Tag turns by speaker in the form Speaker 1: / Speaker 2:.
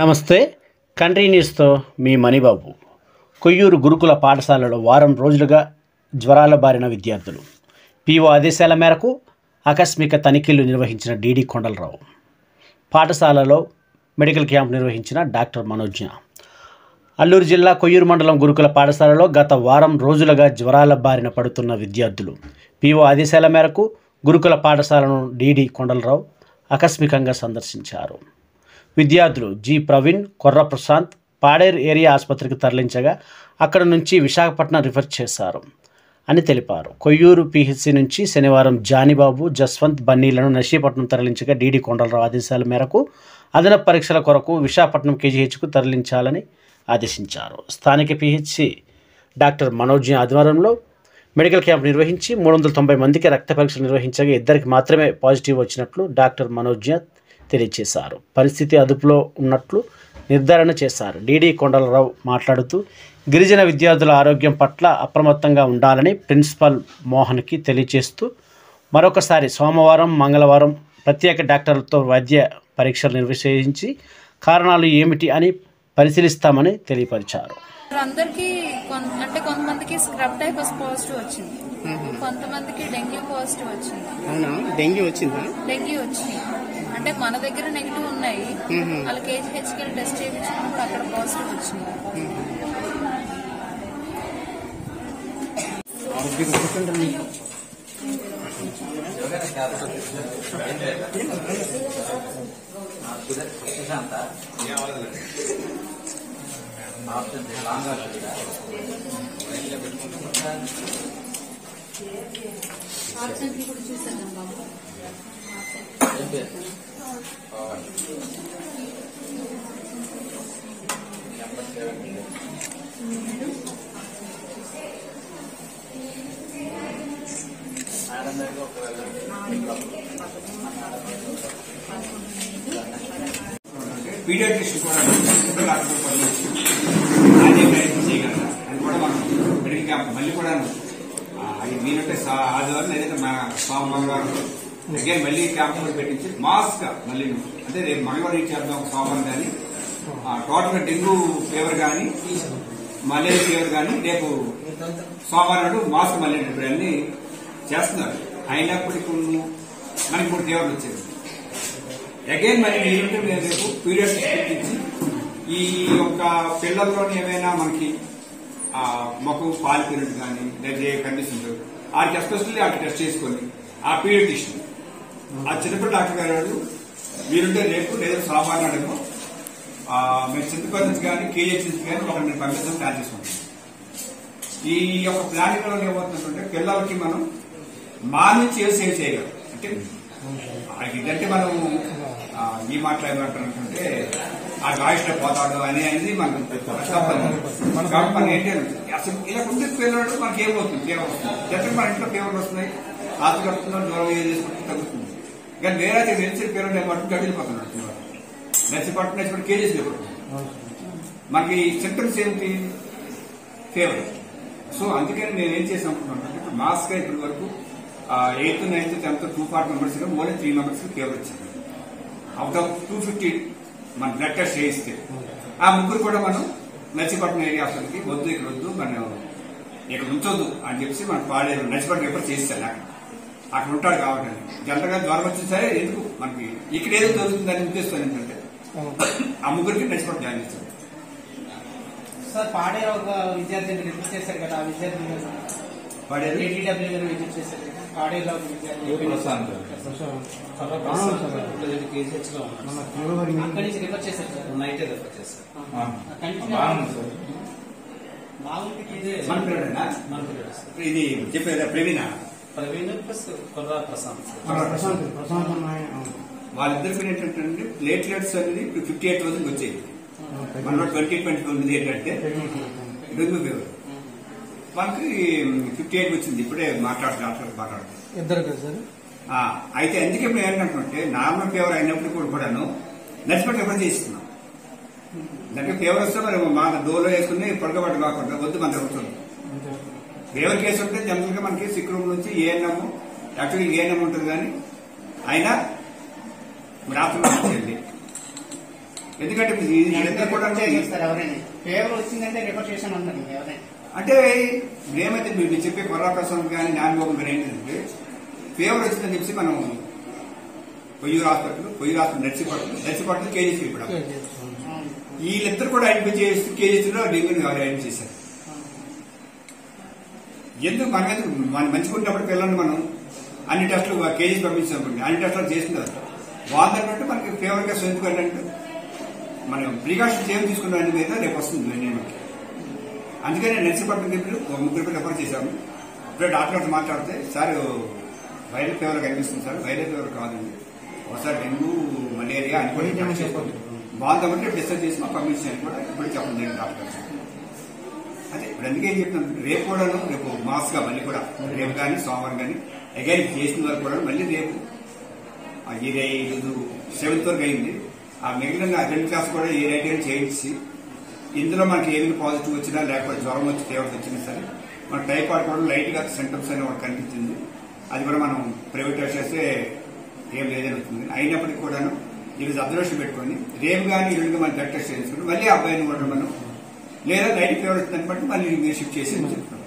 Speaker 1: నమస్తే. కంట్రీ న్యూస్తో మీ మణిబాబు. కొయ్యూరు గురుకుల పాఠశాలలో వారం రోజులుగా జ్వరాల బారిన విద్యార్థులు. పీఓ ఆదేశాల మేరకు ఆకస్మిక తనిఖీలు నిర్వహించిన డీడీ కొండలరావు. పాఠశాలలో మెడికల్ క్యాంప్ నిర్వహించిన డాక్టర్ మనోజ్ఞ. అల్లూరు జిల్లా కొయ్యూరు మండలం గురుకుల పాఠశాలలో గత వారం రోజులుగా జ్వరాల బారిన పడుతున్న విద్యార్థులు. పీఓ ఆదేశాల మేరకు గురుకుల పాఠశాలను డీడీ కొండలరావు ఆకస్మికంగా సందర్శించారు. విద్యార్థులు జి ప్రవీణ్, కొర్ర ప్రశాంత్ పాడేరు ఏరియా ఆసుపత్రికి తరలించగా అక్కడ నుంచి విశాఖపట్నం రిఫర్ చేశారు అని తెలిపారు. కొయ్యూరు పిహెచ్సి నుంచి శనివారం జానిబాబు, జస్వంత్, బన్నీలను నర్సీపట్నం తరలించగా డీడీ కొండలరావు ఆదేశాల మేరకు అదనపు పరీక్షల కొరకు విశాఖపట్నం కేజీహెచ్కు తరలించాలని ఆదేశించారు. స్థానిక పిహెచ్సి డాక్టర్ మనోజ్ఞ ఆధ్వర్యంలో మెడికల్ క్యాంప్ నిర్వహించి 390 మందికి రక్త పరీక్షలు నిర్వహించగా 2 మాత్రమే పాజిటివ్ వచ్చినట్లు డాక్టర్ మనోజ్ఞ తెలియజేశారు. పరిస్థితి అదుపులో ఉన్నట్లు నిర్ధారణ చేశారు. డీడీ కొండలరావు మాట్లాడుతూ గిరిజన విద్యార్థుల ఆరోగ్యం పట్ల అప్రమత్తంగా ఉండాలని ప్రిన్సిపల్ మోహన్కి తెలియజేస్తూ మరొకసారి సోమవారం, మంగళవారం ప్రత్యేక డాక్టర్లతో వైద్య పరీక్షలు నిర్వహించి కారణాలు ఏమిటి అని పరిశీలిస్తామని తెలియపరిచారు.
Speaker 2: అందరికి అంటే కొంతమందికి స్క్రబ్ టైఫస్ పాజిటివ్ వచ్చింది, కొంతమందికి డెంగ్యూ పాజిటివ్ వచ్చింది.
Speaker 3: డెంగ్యూ వచ్చిందా?
Speaker 2: డెంగ్యూ వచ్చింది. అంటే మన దగ్గర నెగిటివ్ ఉన్నాయి, వాళ్ళ కేజీహెచ్కి టెస్ట్ చేయించుకున్నప్పుడు అక్కడ పాజిటివ్ వచ్చింది.
Speaker 4: పీడియాట్రిషియన్ కూడా డాక్టర్ అదే ప్రయత్నం చేయగలరా అది కూడా మనం మెడికల్ క్యాంప్ మళ్ళీ కూడా అది మీరంటే ఆదివారం ఏదైతే మన సోమవారం అగైన్ మళ్ళీ క్యాంప్ కూడా పెట్టించి మాస్క్ గా మళ్ళీ అంటే రేపు మంగళవారం ఇచ్చేద్దాం సోమవారం కానీ టోటల్ గా డెంగ్యూ ఫీవర్ కానీ మలేరియా ఫీవర్ కానీ రేపు సోమవారం నాడు మాస్క్ మళ్ళీ అన్ని చేస్తున్నారు. అయినప్పటికీ మనకి 3 ఫీవర్లు వచ్చేది. అగైన్ మరి ఏంటంటే నేను రేపు పీరియడ్స్ పెట్టించి ఈ యొక్క పిల్లల్లోని ఏమైనా మనకి మొక్క పాలు పీరియడ్ కానీ లేదా ఏ కండిషన్ వాటికి ఎస్పెషల్లీ వాటికి టెస్ట్ చేసుకొని ఆ పీరియడిషన్ ఆ చిన్నపిల్ల డాక్టర్ గారు మీరుంటే రేపు లేదా సోమవారం నాడేమో మీరు చింతపల్లి నుంచి కానీ కేజీహెచ్ నుంచి కానీ ఒకటి నేను పంపించడం ప్లాన్ చేసుకుంటాం. ఈ యొక్క ప్లానింగ్ లో ఏమవుతుందంటే పిల్లలకి మనం మా నుంచి ఏం సేవ్ చేయగలం అంటే ఇదంటే మనం ఈ మాట్లాడమంటే ఆ గాయస్లో పోతాడు అనేది మనం కాబట్టి మనం ఏంటంటే అసలు ఇలా ఉంటే పిల్లలు మనకి ఏమవుతుంది ఫీవర్ వస్తుంది. జనరల్ మన ఇంట్లో ఫీవర్లు వస్తున్నాయి, ఆశ కడుతున్నాం, జ్వరం ఏ చేసుకుంటే తగ్గుతుంది. కానీ వేరే తెలిసిన ఫీవర్ ఏమంటే గడిపోతున్నాడు ఫీవర్ నచ్చిపట్టు కేజీస్ లేకపోతుంది. మనకి సింటమ్స్ ఏంటి? ఫీవర్. సో అందుకని నేను ఏం చేసి అనుకుంటున్నాను అంటే మాస్క్ గా ఇప్పటి వరకు 8th, 9th, 10th 240 మెంబర్స్ గా మోర్ 3 మెంబర్స్ ఫీవర్ వచ్చింది. అవుట్ ఆఫ్ 250 మన బ్లడ్ టెస్ట్ చేయిస్తే ఆ ముగ్గురు కూడా మనం నర్సీపట్నం ఏరియా హాస్పిటల్కి వద్దు, ఇక్కడ వద్దు, మనం ఇక్కడ ఉంచొద్దు అని చెప్పి మనం పాడేరు నర్సీపట్నం ఎప్పుడు చేయిస్తాను. అక్కడ ఉంటాడు కాబట్టి జనరల్ గా జ్వరం వచ్చింది సరే ఎందుకు మనకి ఇక్కడ ఏదో జరుగుతుందని ఉద్దేశం ఏంటంటే ఆ ముగ్గురికి నర్సీపట్నం జాయిన్ చేస్తాడు.
Speaker 3: సార్ పాడేరు ఒక విద్యార్థిని రిపోర్ట్ చేశారు కదా, ఆ విద్యార్థి
Speaker 4: పాడేరు
Speaker 3: ఏటీడబ్ల్యూ గారు విజిట్ చేశారు. పాడేరులో ఒక విద్యార్థి
Speaker 4: ప్రశాంత్
Speaker 3: అక్కడి నుంచి రిఫర్ చేశారు సార్.
Speaker 4: నైటే రిఫర్ చేశారు. ఇది చెప్పేదా ప్రవీణ
Speaker 3: ప్లస్ కొర్ర ప్రశాంత్.
Speaker 4: వాళ్ళిద్దరికి ఏంటంటే ప్లేట్లెట్స్ అనేది 58,000 వచ్చేది. మనలో 2020 ఏంటంటే డెంగ్యూ ఫీవర్ మనకి 58 వచ్చింది. ఇప్పుడే మాట్లాడుతుంది
Speaker 3: ఇద్దరు కదా సార్.
Speaker 4: అయితే అందుకే మేము ఏంటంటే నార్మల్ ఫీవర్ అయినప్పుడు కూడాను నర్సిపట్నం ఎప్పుడు చేస్తున్నాం. దానికి ఫీవర్ వస్తే మరి మా డోలో వేసుకుని పడుకోబట్టు కాకుండా వద్దు మన దగ్గర ఫీవర్ కేసు ఉంటే జనరల్ గా మనకి సిక్ రూమ్ నుంచి ఏఎన్ఎం యాక్చువల్లీ ఏఎన్ఎం ఉంటుంది కానీ అయినా రాత్రి వెళ్ళి ఎందుకంటే వీళ్ళందరూ కూడా
Speaker 3: చేస్తారు ఎవరైనా ఫేవర్ వచ్చిందంటే రిఫర్ చేసాను అంటారు ఎవరైనా.
Speaker 4: అంటే ఏమైతే మీరు చెప్పే కొర్రాప్రసాద్ కానీ జ్ఞానబాబు గారు ఏంటంటే ఫేవర్ వచ్చిందని చెప్పి మనం కొయ్యూరు హాస్పిటల్ నర్సీపట్నం కేజీసీ ఇప్పుడు వీళ్ళిద్దరు కూడా ఐడెంటిఫై చేసి కేజీసీలో డెంగ్యూని ఐడెంటిఫై చేశారు. ఎందుకు మనం మంచిగా ఉన్నప్పుడు పిల్లల్ని మనం అన్ని టెస్టులు కేజీసీ పంపించామనుకోండి, అన్ని టెస్టులు చేస్తున్నారు వాళ్ళంటే మనకి ఫేవర్ గా ఎందుకు అంటే మనం ప్రికాషన్స్ ఏం తీసుకున్న దాని మీద రేపు వస్తుంది మనకి. అందుకని నర్సీపట్నం ముగ్గురు రిఫర్ చేశాము. ఇప్పుడు డాక్టర్ మాట్లాడితే సార్ వైరల్ ఫీవర్ కనిపిస్తుంది సార్, వైరల్ ఫీవర్ కాదండి, ఒకసారి డెంగ్యూ మలేరియా అని కూడా బాగుందామంటే డిస్కస్ చేసి మా పంపించాను కూడా ఇప్పుడు చెప్పండి నేను డాక్టర్. అదే ఇప్పుడు అందుకే ఏం చెప్తున్నాను, రేపు కూడా రేపు మాస్ గా మళ్ళీ కూడా రేపు కానీ సోమవారం కానీ అగైన్ చేసిన వరకు కూడా మళ్ళీ రేపు 7th వరకు అయింది. ఆ మిగిలిన 2 క్లాస్ కూడా ఏ రైట్ చేయించి ఇందులో మనకి ఏమైనా పాజిటివ్ వచ్చినా లేకపోతే జ్వరం వచ్చి ఫీవర్స్ వచ్చినా సరే మన టైఫాయిడ్ కూడా లైట్ గా సింటమ్స్ అనే ఒకటి కనిపించింది. అది కూడా మనం ప్రైవేట్ చేస్తే ఏం లేదని వచ్చింది. అయినప్పటికీ కూడాను ఈరోజు అబ్జర్వేషన్ పెట్టుకొని రేపు కానీ ఈరోజు మనం బ్లడ్ టెస్ట్ చేసుకుని మళ్ళీ అబ్బాయిని కూడా మనం లేదా లైట్ ఫీవర్ వచ్చిందని బట్టి మళ్ళీ షిఫ్ట్ చేసి చెప్తాం.